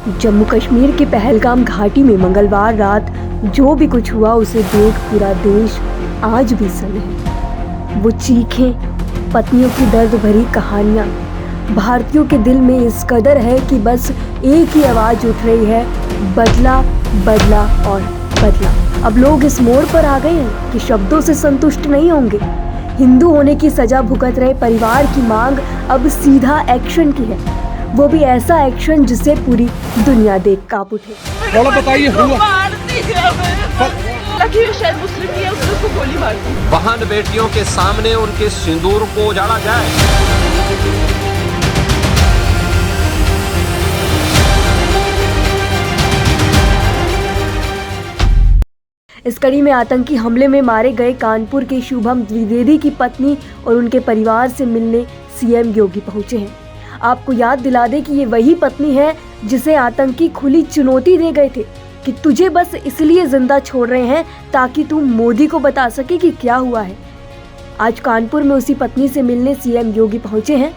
जम्मू कश्मीर के पहलगाम घाटी में मंगलवार रात जो भी कुछ हुआ उसे देख पूरा देश आज भी सन्न है। वो चीखें, पत्नियों की दर्द भरी कहानियां भारतीयों के दिल में इस कदर है कि बस एक ही आवाज उठ रही है, बदला बदला और बदला। अब लोग इस मोड़ पर आ गए हैं कि शब्दों से संतुष्ट नहीं होंगे। हिंदू होने की सजा भुगत रहे परिवार की मांग अब सीधा एक्शन की है, वो भी ऐसा एक्शन जिसे पूरी दुनिया देख कांप उठे। थोड़ा बताइए शायद मुस्लिम है, उसको गोली मार दी। बहन बेटियों के सामने उनके सिंदूर को उजाड़ा जाए। इस कड़ी में आतंकी हमले में मारे गए कानपुर के शुभम द्विवेदी की पत्नी और उनके परिवार से मिलने सीएम योगी पहुंचे हैं। आपको याद दिला दे कि ये वही पत्नी है जिसे आतंकी खुली चुनौती दे गए थे कि तुझे बस इसलिए जिंदा छोड़ रहे हैं ताकि तू मोदी को बता सके कि क्या हुआ है। आज कानपुर में उसी पत्नी से मिलने सीएम योगी पहुंचे हैं।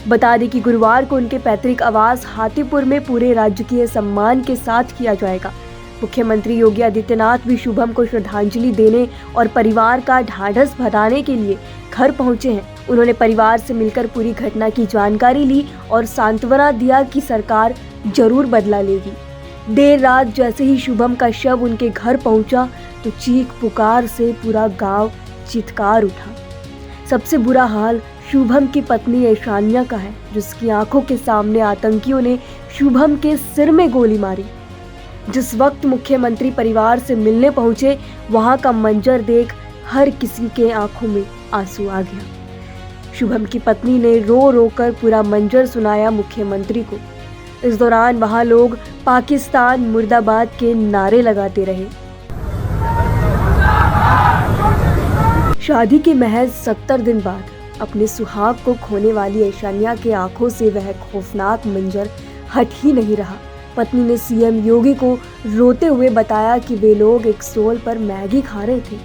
बता दें कि गुरुवार को उनके पैतृक आवास हाथीपुर में पूरे राजकीय सम्मान के साथ किया जाएगा। मुख्यमंत्री योगी आदित्यनाथ भी शुभम को श्रद्धांजलि देने और परिवार का ढाढ़स बंधाने के लिए घर पहुंचे हैं। उन्होंने परिवार से मिलकर पूरी घटना की जानकारी ली और सांत्वना दिया कि सरकार जरूर बदला लेगी। देर रात जैसे ही शुभम का शव उनके घर पहुंचा तो चीख पुकार से पूरा गांव चित्कार उठा। सबसे बुरा हाल शुभम की पत्नी ऐशानिया का है, जिसकी आंखों के सामने आतंकियों ने शुभम के सिर में गोली मारी। जिस वक्त मुख्यमंत्री परिवार से मिलने पहुंचे, वहां का मंजर देख हर किसी के आंखों में आंसू आ गया। शुभम की पत्नी ने रो रो कर पूरा मंजर सुनाया मुख्यमंत्री को। इस दौरान वहां लोग पाकिस्तान मुर्दाबाद के नारे लगाते रहे। शादी के महज 70 दिन बाद अपने सुहाग को खोने वाली ऐशानिया के आंखों से वह खौफनाक मंजर हट ही नहीं रहा। पत्नी ने सीएम योगी को रोते हुए बताया कि वे लोग एक स्टॉल पर मैगी खा रहे थे।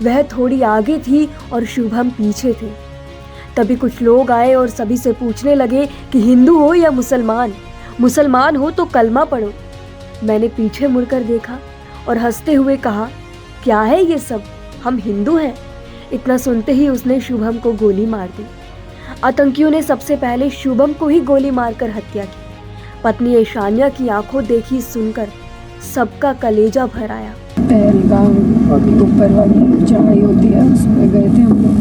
वह थोड़ी आगे थी और शुभम पीछे थे। तभी कुछ लोग आए और सभी से पूछने लगे कि हिंदू हो या मुसलमान, मुसलमान हो तो कलमा पढ़ो। मैंने पीछे मुड़कर देखा और हंसते हुए कहा, क्या है ये सब, हम हिंदू हैं। इतना सुनते ही उसने शुभम को गोली मार दी। आतंकियों ने सबसे पहले शुभम को ही गोली मारकर हत्या की। पत्नी ऐशानिया की आंखों देखी सुनकर सबका कलेजा भर आया। पहलगाम ऊपर वाली चढ़ाई होती है, उस पर गए थे हम लोग,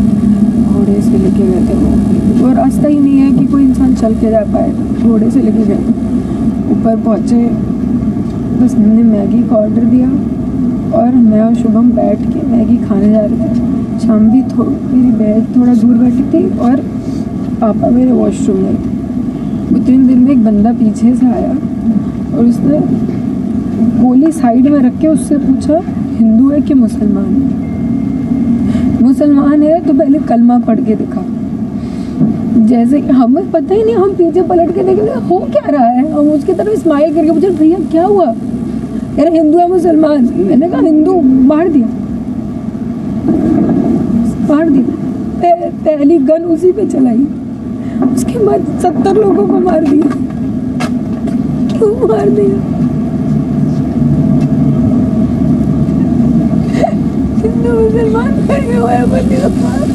घोड़े से लेके गए थे। और रास्ता ही नहीं है कि कोई इंसान चल के जा पाए, घोड़े से लेके गए। ऊपर पहुँचे, बस हमने मैगी का ऑर्डर दिया और मैं और शुभम बैठ के मैगी खाने जा रहे थे। शाम भी मेरी बेड थोड़ा दूर बैठी थी और पापा मेरे वॉशरूम में थे। उतनी देर में एक बंदा पीछे से आया और उसने गोली साइड में रख के उससे पूछा, हिंदू है कि मुसलमान है? मुसलमान है तो पहले कलमा पढ़ के दिखा। जैसे हमें पता ही नहीं, हम पीछे पलट के देख रहे हो क्या रहा है। हम उसकी तरफ स्माइल करके पूछे, भैया क्या हुआ? यार हिंदू है मुसलमान? मैंने कहा हिंदू। मार दिया, मार दिया। पहली गन उसी पे चलाई, उसके बाद 70 लोगों को मार दिया। क्यों मार दिया? हिंदू मुसलमान करके हुआ है बंदी का पार।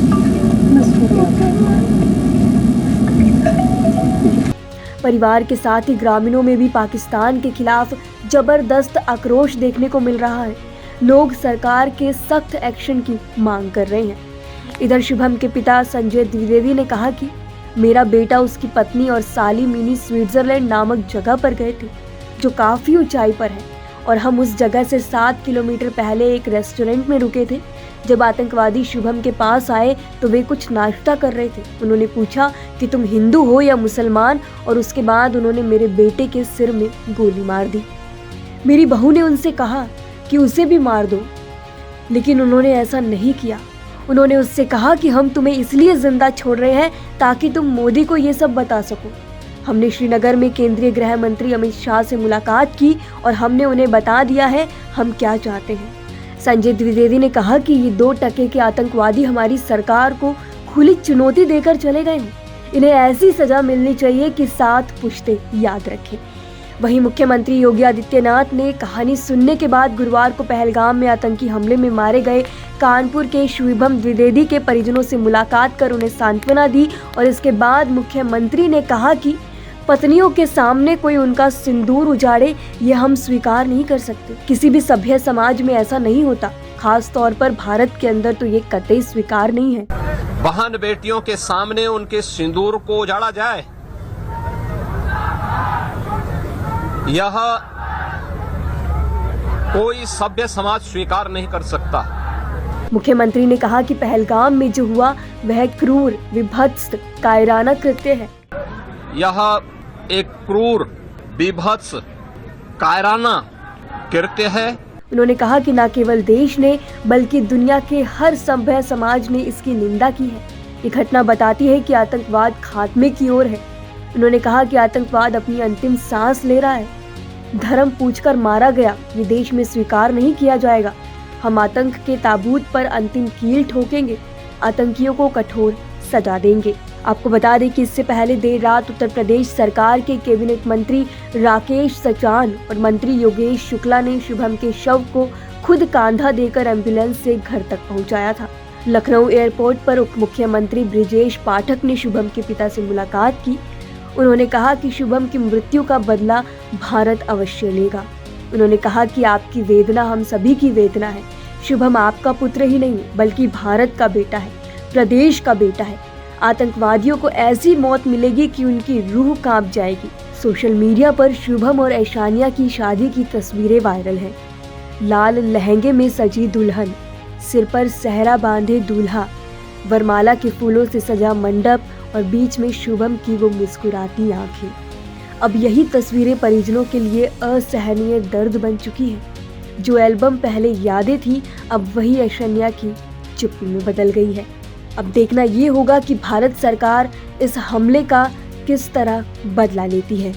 परिवार के साथ ही ग्रामीणों में भी पाकिस्तान के खिलाफ जबरदस्त आक्रोश देखने को मिल रहा है। लोग सरकार के सख्त एक्शन की मांग कर रहे हैं। इधर शुभम के पिता संजय द्विवेदी ने कहा कि मेरा बेटा, उसकी पत्नी और साली मिनी स्विट्जरलैंड नामक जगह पर गए थे जो काफ़ी ऊंचाई पर है, और हम उस जगह से 7 किलोमीटर पहले एक रेस्टोरेंट में रुके थे। जब आतंकवादी शुभम के पास आए तो वे कुछ नाश्ता कर रहे थे। उन्होंने पूछा कि तुम हिंदू हो या मुसलमान, और उसके बाद उन्होंने मेरे बेटे के सिर में गोली मार दी। मेरी बहू ने उनसे कहा कि उसे भी मार दो, लेकिन उन्होंने ऐसा नहीं किया। उन्होंने उससे कहा कि हम तुम्हें इसलिए जिंदा छोड़ रहे हैं ताकि तुम मोदी को ये सब बता सको। हमने श्रीनगर में केंद्रीय गृह मंत्री अमित शाह से मुलाकात की और हमने उन्हें बता दिया है हम क्या चाहते हैं। संजय द्विवेदी ने कहा कि ये 2 टके के आतंकवादी हमारी सरकार को खुली चुनौती देकर चले गए हैं। इन्हें ऐसी सजा मिलनी चाहिए कि 7 पुश्ते याद रखें। वहीं मुख्यमंत्री योगी आदित्यनाथ ने कहानी सुनने के बाद गुरुवार को पहलगाम में आतंकी हमले में मारे गए कानपुर के शुभम द्विवेदी के परिजनों से मुलाकात कर उन्हें सांत्वना दी और इसके बाद मुख्यमंत्री ने कहा कि पत्नियों के सामने कोई उनका सिंदूर उजाड़े ये हम स्वीकार नहीं कर सकते। किसी भी सभ्य समाज में ऐसा नहीं होता, खास तौर पर भारत के अंदर तो ये कतई स्वीकार नहीं है। बहन बेटियों के सामने उनके सिंदूर को उजाड़ा जाए, यह कोई सभ्य समाज स्वीकार नहीं कर सकता। मुख्यमंत्री ने कहा कि पहलगाम में जो हुआ वह क्रूर, विभत्स, कायराना कृत्य है। यह एक क्रूर, विभत्स, कायराना कृत्य है। उन्होंने कहा कि न केवल देश ने बल्कि दुनिया के हर सभ्य समाज ने इसकी निंदा की है। ये घटना बताती है कि आतंकवाद खात्मे की ओर है। उन्होंने कहा कि आतंकवाद अपनी अंतिम सांस ले रहा है। धर्म पूछकर मारा गया ये देश में स्वीकार नहीं किया जाएगा। हम आतंक के ताबूत पर अंतिम कील ठोकेंगे, आतंकियों को कठोर सजा देंगे। आपको बता दें कि इससे पहले देर रात उत्तर प्रदेश सरकार के कैबिनेट मंत्री राकेश सचान और मंत्री योगेश शुक्ला ने शुभम के शव को खुद कांधा देकर एम्बुलेंस से घर तक पहुंचाया था। लखनऊ एयरपोर्ट पर उप मुख्यमंत्री ब्रिजेश पाठक ने शुभम के पिता से मुलाकात की। उन्होंने कहा कि शुभम की मृत्यु का बदला भारत अवश्य लेगा। उन्होंने कहा कि आपकी वेदना हम सभी की वेदना है। शुभम आपका पुत्र ही नहीं बल्कि भारत का बेटा है, प्रदेश का बेटा है। आतंकवादियों को ऐसी मौत मिलेगी कि उनकी रूह कांप जाएगी। सोशल मीडिया पर शुभम और ऐशानिया की शादी की तस्वीरें वायरल हैं। लाल लहंगे में सजी दुल्हन, सिर पर सहरा बांधे दूल्हा, वरमाला के फूलों से सजा मंडप और बीच में शुभम की वो मुस्कुराती आंखें। अब यही तस्वीरें परिजनों के लिए असहनीय दर्द बन चुकी है। जो एल्बम पहले यादें थी अब वही ऐशानिया की चुप्पी में बदल गई है। अब देखना ये होगा कि भारत सरकार इस हमले का किस तरह बदला लेती है।